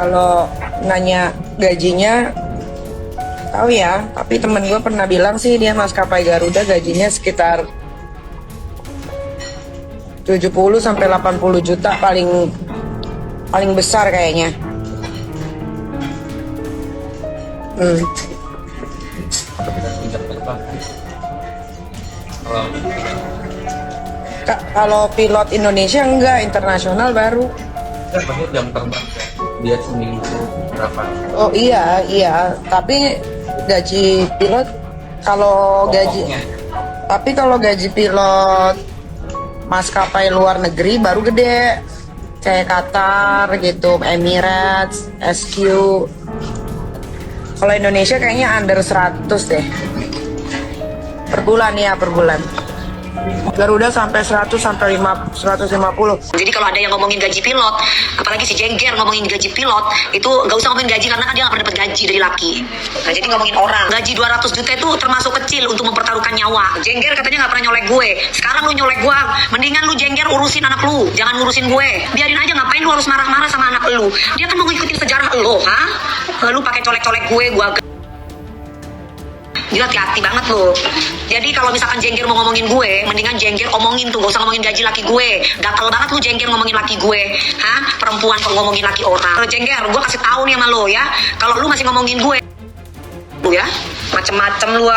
Kalau nanya gajinya, tahu ya. Tapi temen gue pernah bilang sih dia maskapai Garuda gajinya sekitar 70 sampai 80 juta paling besar kayaknya. Kalau pilot Indonesia enggak, internasional baru. Jam terbang dia seminggu berapa? Oh iya, tapi gaji pilot kalau gaji pilot maskapai luar negeri baru gede, kayak Qatar gitu, Emirates, SQ. Kalau Indonesia kayaknya under 100 deh per bulan ya, per bulan. Garuda sampai 100 sampai 150. Jadi kalau ada yang ngomongin gaji pilot, apalagi si Jengger ngomongin gaji pilot, itu nggak usah ngomongin gaji karena kan dia nggak pernah dapat gaji dari laki. Nah jadi ngomongin orang, gaji 200 juta itu termasuk kecil untuk mempertaruhkan nyawa. Jengger katanya nggak pernah nyolek gue. Sekarang lu nyolek gue, mendingan lu Jengger urusin anak lu, jangan ngurusin gue. Biarin aja, ngapain lu harus marah-marah sama anak lu? Dia kan mau ngikutin sejarah lu, Lu pakai colek-colek gue Gila, hati-hati banget lo. Jadi kalau misalkan Jengger mau ngomongin gue, mendingan Jengger omongin tuh, gak usah ngomongin gaji laki gue. Gatel banget lu Jengger ngomongin laki gue. Perempuan kalau ngomongin laki orang. Jengger, gue kasih tahu nih sama lo ya, kalau lu masih ngomongin gue, lu ya, macem-macem lu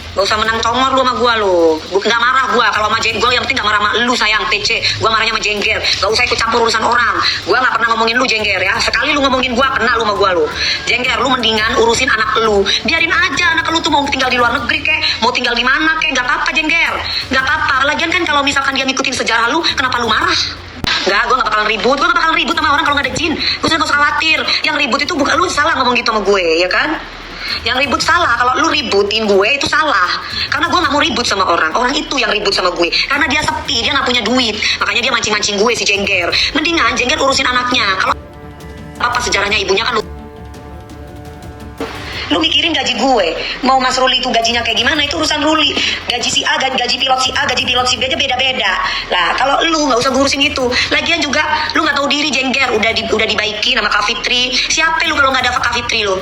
gak usah menang congor lu sama gua lu. Gak marah gua kalau sama Jengger, yang penting gak marah sama lu sayang TC. Gua marahnya sama Jengger. Gak usah ikut campur urusan orang. Gua gak pernah ngomongin lu Jengger ya. Sekali lu ngomongin gua, kena lu sama gua lu. Jengger, lu mendingan urusin anak lu. Biarin aja anak lu tuh mau tinggal di luar negeri kek, mau tinggal di mana kek, gak apa-apa Jengger. Gak apa-apa. Lagian kan kalau misalkan dia ngikutin sejarah lu, kenapa lu marah? Enggak, gue gak bakalan ribut. Gue gak bakalan ribut sama orang kalau gak ada jin. Gue gak usah khawatir. Yang ribut itu bukan lu, salah ngomong gitu sama gue, ya kan? Yang ribut salah. Kalau lu ributin gue itu salah. Karena gue gak mau ribut sama orang. Orang itu yang ribut sama gue. Karena dia sepi, dia gak punya duit. Makanya dia mancing-mancing gue si Jengger. Mendingan Jengger urusin anaknya. Kalau apa sejarahnya ibunya kan lu mikirin gaji gue. Mau Mas Ruli itu gajinya kayak gimana, itu urusan Ruli. Gaji si A, gaji pilot si A, gaji pilot si B aja beda-beda. Lah kalau lu nggak usah ngurusin itu. Lagian juga lu nggak tahu diri Jengger, udah dibaikin sama Kak Fitri. Siapa lu kalau nggak ada Kak Fitri lu?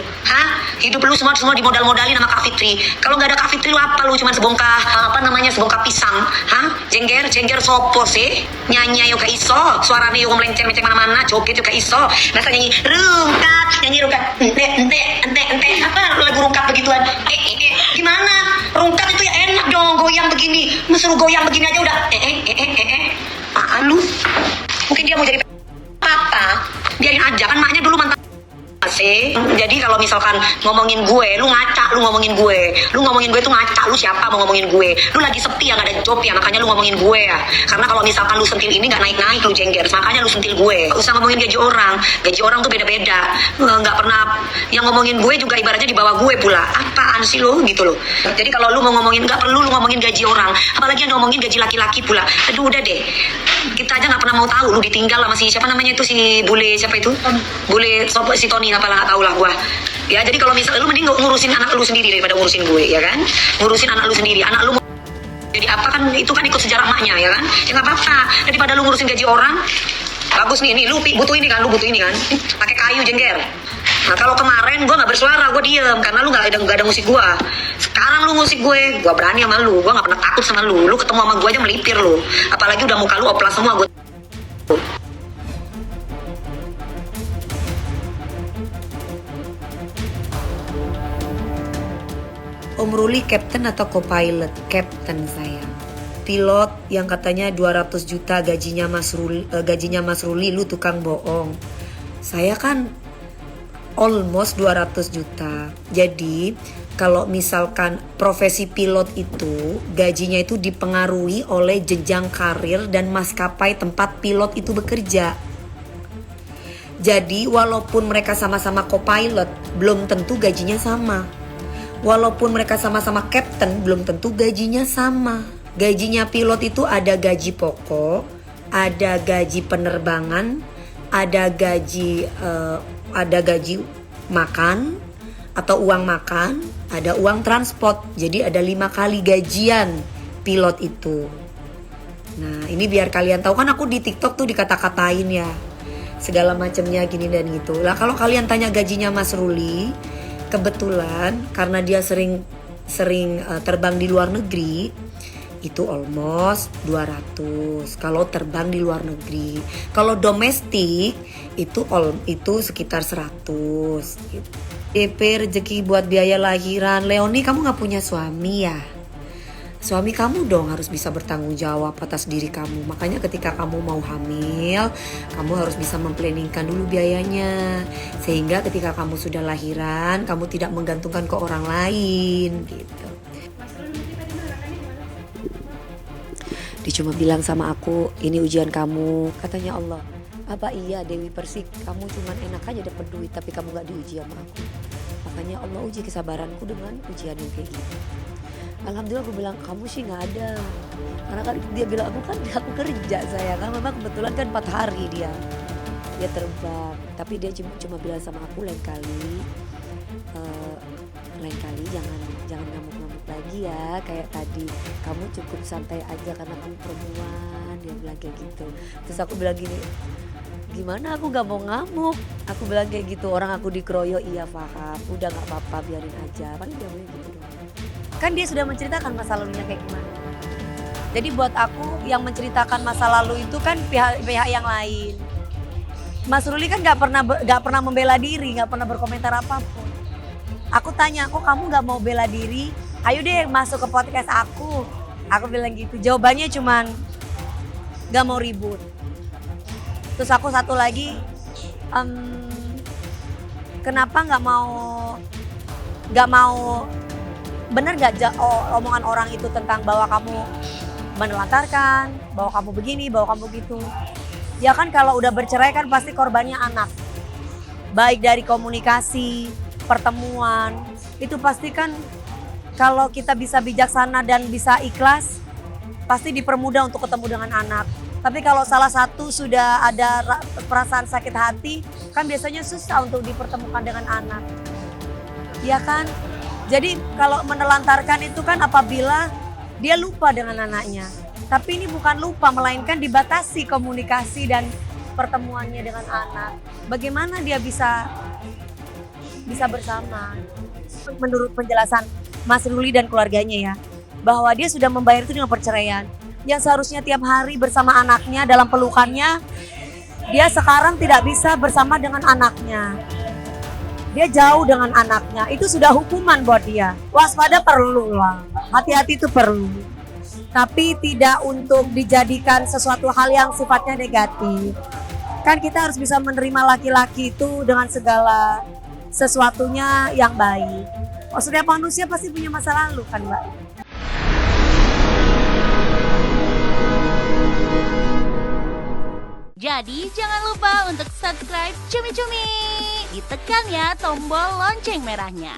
Hidup lu semua dimodal-modalin sama Kak Fitri. Kalau nggak ada Kak Fitri lu apa, lu cuma sebongkah sebongkah pisang. Jengger sopo sih? Nyanyi yo gak iso, suaranya yo melenceng-melenceng mana-mana, joget yo gak iso. Masa nyanyi rungkat, ente apa lagu rungkat begituan? Gimana? Rungkat itu ya enak dong, goyang begini. Suruh goyang begini aja udah apaan lu? Mungkin dia mau jadi apa? Biarin aja, kan maknya dulu mantan sih. Jadi kalau misalkan ngomongin gue, lu ngaca, lu ngomongin gue itu ngaca. Lu siapa mau ngomongin gue? Lu lagi sepi ya, gak ada job ya, makanya lu ngomongin gue ya. Karena kalau misalkan lu sentil ini gak naik-naik lu Jengger, makanya lu sentil gue. Gak usah ngomongin gaji orang tuh beda-beda. Gak pernah yang ngomongin gue juga ibaratnya di bawah gue pula. Apaan sih lu gitu loh. Jadi kalau lu mau ngomongin, gak perlu lu ngomongin gaji orang, apalagi yang ngomongin gaji laki-laki pula. Aduh udah deh, kita aja gak pernah mau tahu lu ditinggal sama si siapa namanya itu, si bule siapa itu, bule si Tony apalah, nggak tahu lah gua ya. Jadi kalau misalnya lu mending ngurusin anak lu sendiri daripada ngurusin gue, ya kan? Ngurusin anak lu sendiri. Anak lu mau jadi apa kan, itu kan ikut sejarah maknya, ya kan? Ya nggak apa-apa, daripada lu ngurusin gaji orang. Bagus nih lu butuh ini kan, pakai kayu Jengger. Nah kalau kemarin gue nggak bersuara, gue diem karena lu nggak ada musik gue. Sekarang lu musik gue berani sama lu, gue nggak pernah takut sama lu. Lu ketemu sama gue aja melipir lu, apalagi udah muka lu oplas semua gue. Om Ruli captain atau co-pilot? Captain saya. Pilot yang katanya 200 juta gajinya Mas Ruli, lu tukang bohong. Saya kan almost 200 juta. Jadi kalau misalkan profesi pilot itu gajinya itu dipengaruhi oleh jenjang karir dan maskapai tempat pilot itu bekerja. Jadi walaupun mereka sama-sama co-pilot, belum tentu gajinya sama. Walaupun mereka sama-sama captain, belum tentu gajinya sama. Gajinya pilot itu ada gaji pokok, ada gaji penerbangan, ada gaji makan atau uang makan, ada uang transport. Jadi ada 5 kali gajian pilot itu. Nah ini biar kalian tahu, kan aku di TikTok tuh dikata-katain ya. segala macamnya gini dan gitu. Lah kalau kalian tanya gajinya Mas Ruli, kebetulan karena dia sering terbang di luar negeri, itu almost 200 kalau terbang di luar negeri. Kalau domestik itu sekitar 100 gitu. DP rezeki buat biaya lahiran. Leoni, kamu gak punya suami ya? Suami kamu dong harus bisa bertanggung jawab atas diri kamu. Makanya ketika kamu mau hamil, kamu harus bisa memplanningkan dulu biayanya. Sehingga ketika kamu sudah lahiran, kamu tidak menggantungkan ke orang lain gitu. Dia cuma bilang sama aku, ini ujian kamu. Katanya Allah, apa iya Dewi Persik, kamu cuma enak aja dapat duit tapi kamu gak diuji sama aku. Makanya Allah uji kesabaranku dengan ujian yang kayak gitu. Alhamdulillah aku bilang, kamu sih gak ada. Karena kan dia bilang, aku kerja saya. Karena memang kebetulan kan 4 hari dia terbang. Tapi dia cuma bilang sama aku lain kali jangan ngamuk-ngamuk lagi ya. Kayak tadi, kamu cukup santai aja karena kamu perempuan. Dia bilang kayak gitu. Terus aku bilang gini, gimana aku gak mau ngamuk? Aku bilang kayak gitu, orang aku dikeroyok, iya paham, udah gak apa-apa biarin aja. Paling dia bilang gitu doang. Kan dia sudah menceritakan masa lalunya kayak gimana. Jadi buat aku yang menceritakan masa lalu itu kan pihak yang lain. Mas Ruli kan gak pernah membela diri, gak pernah berkomentar apapun. Aku tanya, kok kamu gak mau bela diri? Ayo deh masuk ke podcast aku. Aku bilang gitu, jawabannya cuman gak mau ribut. Terus aku satu lagi, kenapa nggak mau bener gak omongan orang itu tentang bahwa kamu menelantarkan, bahwa kamu begini, bahwa kamu gitu. Ya kan kalau udah bercerai kan pasti korbannya anak. Baik dari komunikasi, pertemuan, itu pasti kan kalau kita bisa bijaksana dan bisa ikhlas, pasti dipermudah untuk ketemu dengan anak. Tapi kalau salah satu sudah ada perasaan sakit hati, kan biasanya susah untuk dipertemukan dengan anak. Ya kan? Jadi kalau menelantarkan itu kan apabila dia lupa dengan anaknya. Tapi ini bukan lupa, melainkan dibatasi komunikasi dan pertemuannya dengan anak. Bagaimana dia bisa bersama? Menurut penjelasan Mas Ruli dan keluarganya ya, bahwa dia sudah membayar itu dengan perceraian. Yang seharusnya tiap hari bersama anaknya dalam pelukannya, dia sekarang tidak bisa bersama dengan anaknya. Dia jauh dengan anaknya, itu sudah hukuman buat dia. Waspada perlu lah, hati-hati itu perlu. Tapi tidak untuk dijadikan sesuatu hal yang sifatnya negatif. Kan kita harus bisa menerima laki-laki itu dengan segala sesuatunya yang baik. Setiap manusia pasti punya masa lalu kan Mbak? Jadi jangan lupa untuk subscribe Cumi Cumi. Ditekan ya tombol lonceng merahnya.